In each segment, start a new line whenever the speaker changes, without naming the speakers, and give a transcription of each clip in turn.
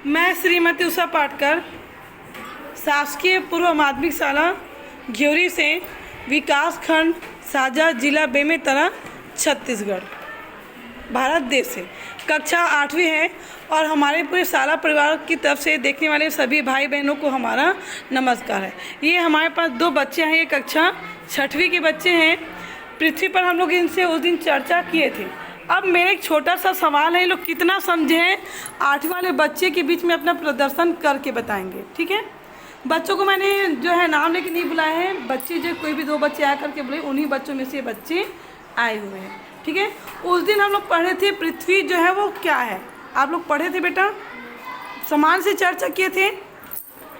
मैं श्रीमती उषा पाटकर शासकीय पूर्व माध्यमिक शाला घ्योरी से विकास खंड साजा जिला बेमेतरा छत्तीसगढ़ भारत देश से कक्षा 8वीं है और हमारे पूरे शाला परिवार की तरफ से देखने वाले सभी भाई बहनों को हमारा नमस्कार है। ये हमारे पास 2 बच्चे हैं, ये कक्षा 6वीं के बच्चे हैं। पृथ्वी पर हम लोग इनसे उस दिन चर्चा किए थे। अब मेरा एक छोटा सा सवाल है, ये लोग कितना समझे हैं 8वीं वाले बच्चे के बीच में अपना प्रदर्शन करके बताएंगे। ठीक है, बच्चों को मैंने जो है नाम लेके नहीं बुलाया है, बच्चे जो कोई भी 2 बच्चे आ करके बोले, उन्हीं बच्चों में से बच्चे आए हुए हैं। ठीक है, उस दिन हम लोग पढ़े थे पृथ्वी जो है वो क्या है, आप लोग पढ़े थे बेटा, समान से चर्चा किए थे।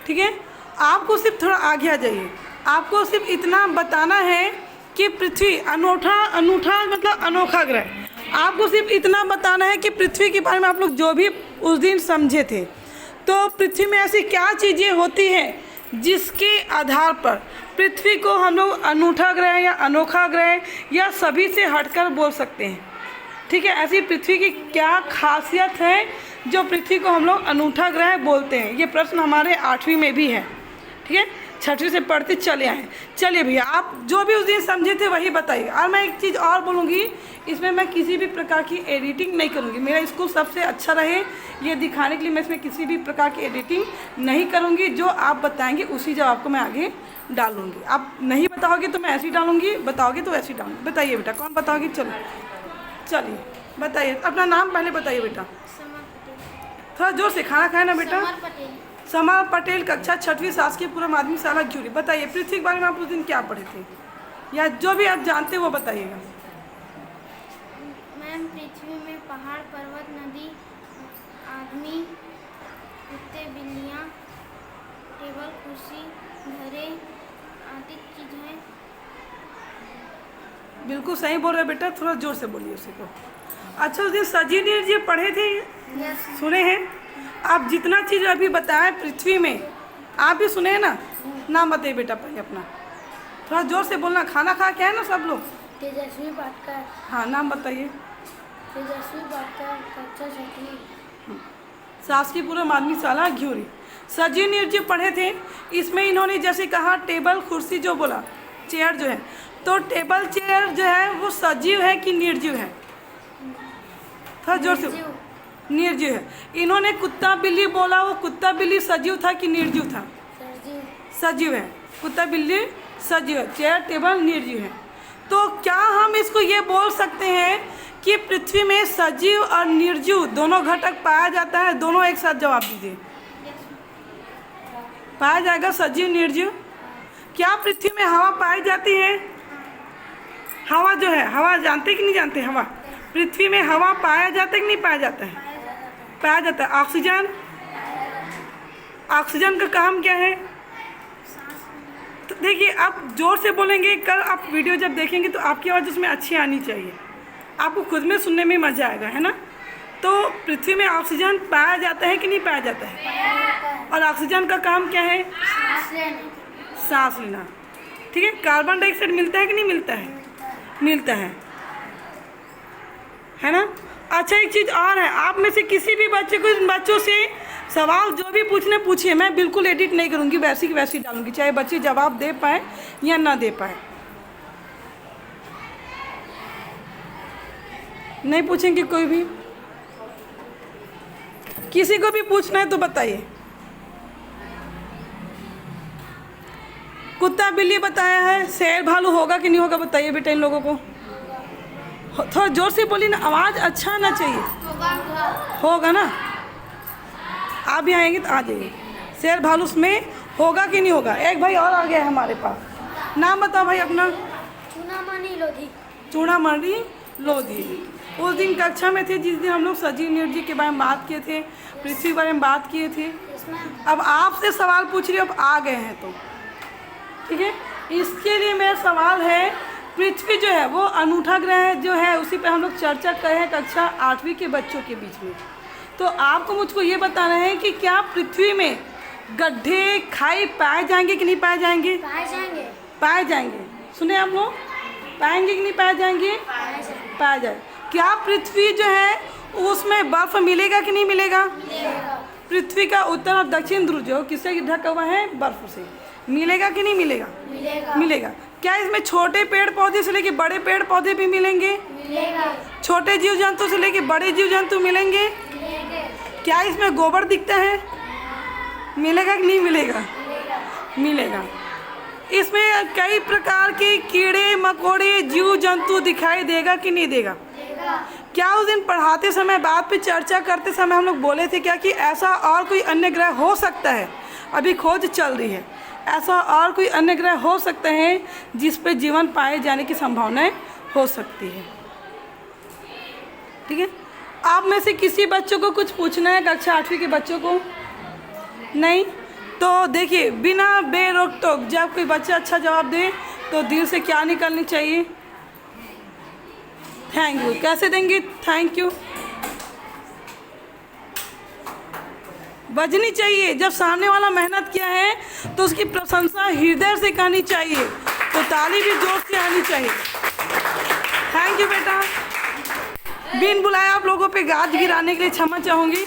ठीक है, आपको सिर्फ थोड़ा आगे आ जाइए, आपको सिर्फ इतना बताना है कि पृथ्वी अनूठा मतलब अनोखा ग्रह। आपको सिर्फ इतना बताना है कि पृथ्वी के बारे में आप लोग जो भी उस दिन समझे थे, तो पृथ्वी में ऐसी क्या चीज़ें होती हैं जिसके आधार पर पृथ्वी को हम लोग अनूठा ग्रह या अनोखा ग्रह या सभी से हटकर बोल सकते हैं। ठीक है, ऐसी पृथ्वी की क्या खासियत है जो पृथ्वी को हम लोग अनूठा ग्रह बोलते हैं। ये प्रश्न हमारे 8वीं में भी है। ठीक है, 6वीं से पढ़ते चले आए। चलिए भैया, आप जो भी उस दिन समझे थे वही बताइए। और मैं एक चीज़ और बोलूँगी, इसमें मैं किसी भी प्रकार की एडिटिंग नहीं करूँगी। मेरा स्कूल सबसे अच्छा रहे ये दिखाने के लिए मैं इसमें किसी भी प्रकार की एडिटिंग नहीं करूँगी। जो आप बताएंगे उसी जवाब को मैं आगे डालूँगी। आप नहीं बताओगे तो मैं ऐसी डालूँगी, बताओगे तो ऐसी डालूँगी। बताइए बेटा, कौन बताओगे? चलो चलिए बताइए, अपना नाम पहले बताइए बेटा, थोड़ा जोर से। खाना खाए ना बेटा? समा पटेल, कक्षा 6वीं, शासकीय पूर्व माध्यमिक शाला घ्योरी। बताइए पृथ्वी के बारे में आप उस दिन क्या पढ़े थे, या जो भी आप जानते हैं वो बताइएगा।
मैम, पृथ्वी में पहाड़, पर्वत, नदी, आदमी, कुत्ते, बिल्लियाँ, टेबल, कुर्सी, घरे आदि चीज़ें।
बिल्कुल सही बोल रहे बेटा, थोड़ा जोर से बोलिए उसी को। अच्छा, उस दिन सजी जी पढ़े थे, सुने हैं आप? जितना चीज़ अभी बताएं पृथ्वी में, आप भी सुने हैं ना? नाम बताइए बेटा पहले अपना, थोड़ा जोर से बोलना। खाना खा के है ना सब लोग?
तेजस्वी पाटकर।
हाँ, नाम बताइए।
तेजस्वी पाटकर, कक्षा 6वीं,
शासकीय पूर्व माध्यमिक शाला घ्योरी। सजी निर्जीव पढ़े थे। इसमें इन्होंने जैसे कहा टेबल कुर्सी जो बोला, चेयर जो है, तो टेबल चेयर जो है वो सजीव है कि निर्जीव है? थोड़ा जोर से। निर्जीव है। इन्होंने कुत्ता बिल्ली बोला, वो कुत्ता बिल्ली सजीव था कि निर्जीव था? सजीव है। कुत्ता बिल्ली सजीव है, चेयर टेबल निर्जीव है। तो क्या हम इसको ये बोल सकते हैं कि पृथ्वी में सजीव और निर्जीव दोनों घटक पाया जाता है? दोनों एक साथ जवाब दीजिए। पाया जाएगा सजीव निर्जीव। क्या पृथ्वी में हवा पाई जाती है? हवा जो है, हवा जानते कि नहीं जानते? हवा, पृथ्वी में हवा पाया जाता है कि नहीं पाया जाता है? पाया जाता है। ऑक्सीजन, ऑक्सीजन का काम क्या है? तो देखिए, आप जोर से बोलेंगे, कल आप वीडियो जब देखेंगे तो आपकी आवाज़ उसमें अच्छी आनी चाहिए, आपको खुद में सुनने में मज़ा आएगा, है ना? तो पृथ्वी में ऑक्सीजन पाया जाता है कि नहीं पाया जाता है? और ऑक्सीजन का काम क्या है? सांस लेना। ठीक है, कार्बन डाइऑक्साइड मिलता है कि नहीं मिलता है? मिलता है ना? अच्छा, एक चीज़ और है, आप में से किसी भी बच्चे को, इन बच्चों से सवाल जो भी पूछने पूछिए, मैं बिल्कुल एडिट नहीं करूँगी, वैसी की वैसी डालूंगी, चाहे बच्चे जवाब दे पाए या ना दे पाए। नहीं पूछेंगे कोई भी? किसी को भी पूछना है तो बताइए। कुत्ता बिल्ली बताया है, शेर भालू होगा कि नहीं होगा बताइए बेटा इन लोगों को। थोड़ा जोर से बोलिए ना, आवाज़ अच्छा ना चाहिए। होगा ना? आप भी आएंगे तो आ जाइए। शेर भालू में होगा कि नहीं होगा? एक भाई और आ गया है हमारे पास, नाम बताओ भाई अपना।
चूड़ामणि लोधी।
चूड़ामणि लोधी। उस दिन कक्षा में थे जिस दिन हम लोग सजीव निर्जीव के बारे में बात किए थे, पृथ्वी के बारे में बात किए थे। अब आपसे सवाल पूछ रही हो, अब आ गए हैं तो ठीक है। इसके लिए मेरा सवाल है, पृथ्वी जो है वो अनूठा ग्रह जो है, उसी पे हम लोग चर्चा कर रहे हैं कक्षा 8वीं के बच्चों के बीच में। तो आपको मुझको ये बताना है कि क्या पृथ्वी में गड्ढे खाई पाए जाएंगे कि नहीं पाए जाएंगे?
पाए जाएंगे।
पाए जाएंगे। सुने आप लोग, पाएंगे कि नहीं पाए जाएंगे? पाए जाए। क्या पृथ्वी जो है उसमें बर्फ मिलेगा कि नहीं मिलेगा? पृथ्वी का उत्तर और दक्षिण ध्रुव जो किससे ढका हुआ है? बर्फ से। मिलेगा कि नहीं मिलेगा?
मिलेगा।
मिलेगा। क्या इसमें छोटे पेड़ पौधे से लेके बड़े पेड़ पौधे भी मिलेंगे?
मिलेगा।
छोटे जीव जंतु से लेके बड़े जीव जंतु मिलेंगे?
मिलेंगे।
क्या इसमें गोबर दिखता है? मिलेगा कि नहीं मिलेगा? मिलेगा। इसमें कई प्रकार के कीड़े मकोड़े जीव जंतु दिखाई देगा कि नहीं देगा? क्या उस दिन पढ़ाते समय बात पे चर्चा करते समय हम लोग बोले थे क्या कि ऐसा और कोई अन्य ग्रह हो सकता है? अभी खोज चल रही है, ऐसा और कोई अन्य ग्रह हो सकते हैं जिस पे जीवन पाए जाने की संभावनाएं हो सकती है। ठीक है, आप में से किसी बच्चों को कुछ पूछना है? कक्षा 8वीं के बच्चों को नहीं? तो देखिए, बिना बेरोक टोक जब कोई बच्चा अच्छा जवाब दे तो दिल से क्या निकलनी चाहिए? Thank you. कैसे देंगे थैंक यू? बजनी चाहिए। जब सामने वाला मेहनत किया है तो उसकी प्रशंसा हृदय से करनी चाहिए, तो ताली भी जोर से आनी चाहिए। थैंक यू बेटा। बिन बुलाए आप लोगों पे गाज गिराने के लिए क्षमा चाहूँगी,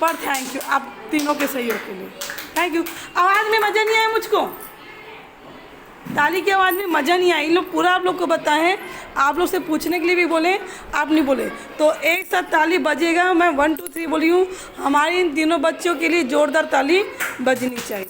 पर थैंक यू आप तीनों के सहयोग के लिए। Thank you. आवाज़ में मज़ा नहीं आया मुझको, ताली की आवाज़ में मज़ा नहीं आई। लोग पूरा आप लोग को बताएं, आप लोग से पूछने के लिए भी बोले, आप नहीं बोले, तो एक साथ ताली बजेगा। मैं 1 2 3 बोली हूँ, हमारे इन तीनों बच्चों के लिए जोरदार ताली बजनी चाहिए।